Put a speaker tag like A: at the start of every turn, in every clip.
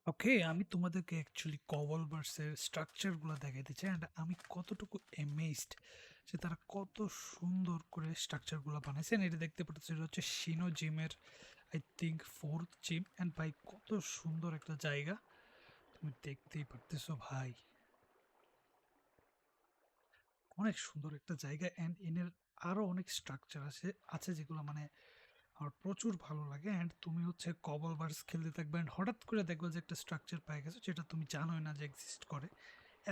A: ওকে, আমি তোমাদেরকে অ্যাকচুয়ালি কভলভার্সের স্ট্রাকচারগুলো দেখাইতে চাই অ্যান্ড আমি কতটুকু অ্যামেজড যে তারা কত সুন্দর করে স্ট্রাকচারগুলো বানাইছে। And এটা দেখতে পাচ্ছ, এটা হচ্ছে শিনো জিমের I think fourth gym. And ভাই কত সুন্দর একটা জায়গা, তুমি দেখতেই পারতেছো ভাই, অনেক সুন্দর একটা জায়গা। অ্যান্ড এনের আরও অনেক স্ট্রাকচার আছে আছে যেগুলো মানে আমার প্রচুর ভালো লাগে। অ্যান্ড তুমি হচ্ছে কবলভার্স খেলতে থাকবে অ্যান্ড হঠাৎ করে দেখবে যে একটা স্ট্রাকচার পেয়ে গেছো যেটা তুমি জানোই না যে এক্সিস্ট করে।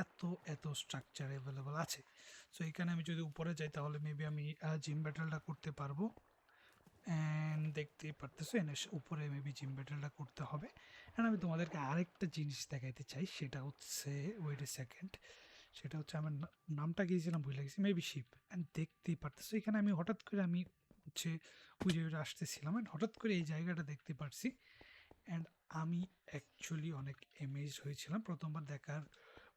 A: এত এত স্ট্রাকচার অ্যাভেলেবল আছে। সো এখানে আমি যদি উপরে যাই তাহলে মেবি আমি জিম ব্যাটেলটা করতে পারবো। অ্যান্ড দেখতেই পারতেছো এনে উপরে মেবি জিম ব্যাটেলটা করতে হবে। অ্যান্ড আমি তোমাদেরকে আরেকটা জিনিস দেখাইতে চাই, সেটা হচ্ছে ওয়েট এ সেকেন্ড, সেটা হচ্ছে আমার নামটা গিয়েছিলাম ভুলে গেছি, মেবি শিপ। অ্যান্ড দেখতেই পারতেছো এখানে আমি হঠাৎ করে আমি হচ্ছে ওই জায়গাটা আসতেছিলাম অ্যান্ড হঠাৎ করে এই জায়গাটা দেখতে পারছি। অ্যান্ড আমি অ্যাকচুয়ালি অনেক এমেজ হয়েছিলাম প্রথমবার দেখার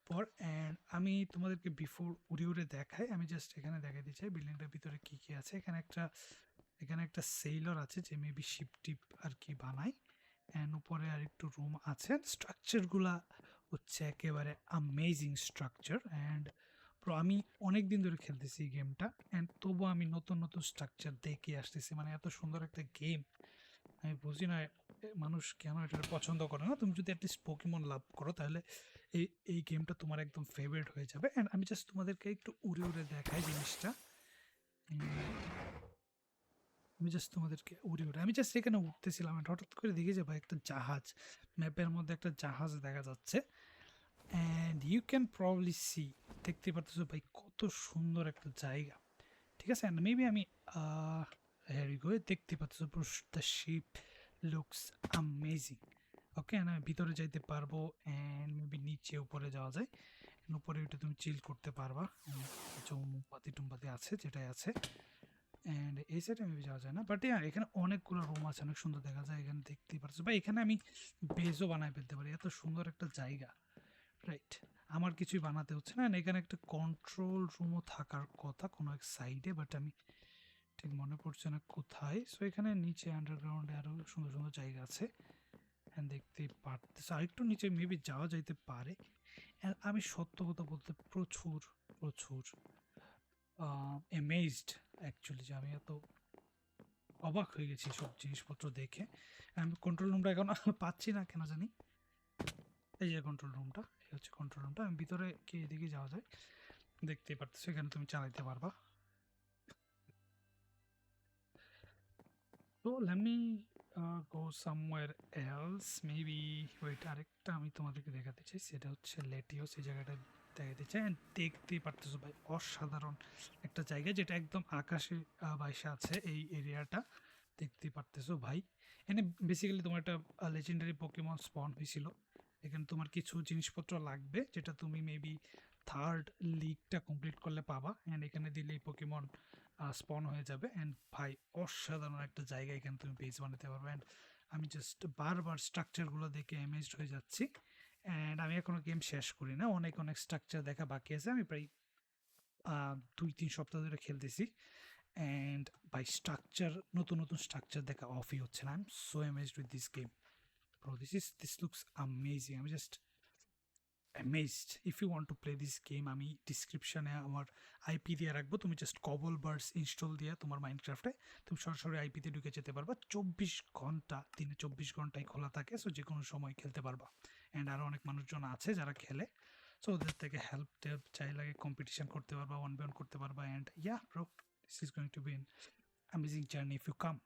A: পর। অ্যান্ড আমি তোমাদেরকে বিফোর উড়ে উড়ে দেখাই, আমি জাস্ট এখানে দেখাতে চাই বিল্ডিংটার ভিতরে কী কী আছে। এখানে একটা সেইলর আছে যে মেবি শিপ টিপ আর কি বানায়। অ্যান্ড উপরে আর একটু রুম আছে। স্ট্রাকচারগুলা হচ্ছে একেবারে আমেজিং স্ট্রাকচার। অ্যান্ড আমি অনেক দিন ধরে খেলতেছি এই গেমটা অ্যান্ড তবুও আমি নতুন নতুন স্ট্রাকচার দেখে আসতেছি। মানে এত সুন্দর একটা গেম, আমি বুঝি না মানুষ কেন এটা পছন্দ করে না। তুমি যদি অ্যাটলিস্ট পোকেমন লাভ করো তাহলে এই এই গেমটা তোমার একদম ফেভারিট হয়ে যাবে। অ্যান্ড আমি জাস্ট তোমাদেরকে একটু উড়ে উড়ে দেখাই জিনিসটা। আমি জাস্ট তোমাদেরকে উড়ে উড়ে আমি জাস্ট এখানে উঠতেছিলাম and হঠাৎ করে দেখি যে ভাই একটা জাহাজ, ম্যাপের মধ্যে একটা জাহাজ দেখা যাচ্ছে। And you can probably see, দেখতে পারতেছো ভাই কত সুন্দর একটা জায়গা। ঠিক আছে, অ্যান্ড মেবি আমি হ্যারি গো দেখতে পাচ্ছ the ship looks amazing. Okay, and আমি ভিতরে যাইতে পারবো অ্যান্ড মেবি নিচে উপরে যাওয়া যায়। উপরে উঠে তুমি চিল করতে পারবা। কিছু মোমবাতি টুমবাতি আছে যেটাই আছে। অ্যান্ড এই সাইডে মেবি যাওয়া যায় না, বাট এখানে অনেকগুলো রুম আছে, অনেক সুন্দর দেখা যায়। এখানে দেখতেই পারছো বা এখানে আমি বেজও বানায় ফেলতে পারি, এত সুন্দর একটা জায়গা। রাইট, আমার কিছুই বানাতে হচ্ছে না। এখানে একটা কন্ট্রোল রুমও থাকার কথা কোনো এক সাইডে, বাট আমি ঠিক মনে পড়ছে না কোথায়। সো এখানে নিচে আন্ডারগ্রাউন্ডে আরও সুন্দর সুন্দর জায়গা আছে। হ্যাঁ, দেখতেই পারতেছে আরেকটু নিচে মেবি যাওয়া যাইতে পারে। And আমি সত্য কথা বলতে প্রচুর প্রচুর এমেজড অ্যাকচুয়ালি, যে আমি এত অবাক হয়ে গেছি সব জিনিসপত্র দেখে। আমি কন্ট্রোল রুমটা এখন পাচ্ছি না কেন জানি। এই যে কন্ট্রোল রুমটা, এই হচ্ছে কন্ট্রোল রুমটা। আমি ভিতরে কি এদিকে যাওয়া যায়, দেখতেই পারতেছো এখানে তুমি চালাইতে পারবা। তো let me go somewhere else maybe. ওইটা আরেকটা আমি তোমাদেরকে দেখাতে চাই, সেটা হচ্ছে লেটিওস, এই জায়গাটা দেখাতে চাই। And দেখতেই পারতেছো ভাই অসাধারণ একটা জায়গা, যেটা একদম আকাশে বাইসা আছে এই এরিয়াটা। দেখতেই পারতেছো ভাই, এখানে বেসিক্যালি তোমার একটা লেজেন্ডারি পোকেমন স্পন হয়েছিল। এখানে তোমার কিছু জিনিসপত্র লাগবে যেটা তুমি মেবি থার্ড লিগটা কমপ্লিট করলে পাবা। অ্যান্ড এখানে দিলেই পোকেমন স্পন হয়ে যাবে। অ্যান্ড ভাই অসাধারণ একটা জায়গা, এখানে তুমি বেস বানাতে পারবে। অ্যান্ড আমি জাস্ট বারবার স্ট্রাকচারগুলো দেখে অ্যামেজড হয়ে যাচ্ছি। অ্যান্ড আমি এখনও গেম শেষ করি না, অনেক অনেক স্ট্রাকচার দেখা বাকি আছে। আমি প্রায় 2-3 সপ্তাহ ধরে খেলতেছি। অ্যান্ড বাই স্ট্রাকচার, নতুন নতুন স্ট্রাকচার দেখা অফই হচ্ছে না। I am so amazed with this game bro, this looks amazing. আমি just amazed. If you want to play this game, আমি ডিসক্রিপশানে আমার আইপি দিয়ে রাখবো। তুমি জাস্ট কবল বার্ডস ইনস্টল দিয়ে তোমার মাইনক্রাফটে তুমি সরাসরি আইপিতে ঢুকে যেতে পারবা। 24 ঘন্টা, দিনে 24 ঘন্টাই খোলা থাকে। সো যে কোনো সময় খেলতে পারবা। অ্যান্ড আরও অনেক মানুষজন আছে যারা খেলে, সো ওদের থেকে হেল্প টেল্প চাই লাগে, কম্পিটিশন করতে পারবা, 1v1 করতে পারবা। And yeah bro, this is going to be an amazing journey if you come.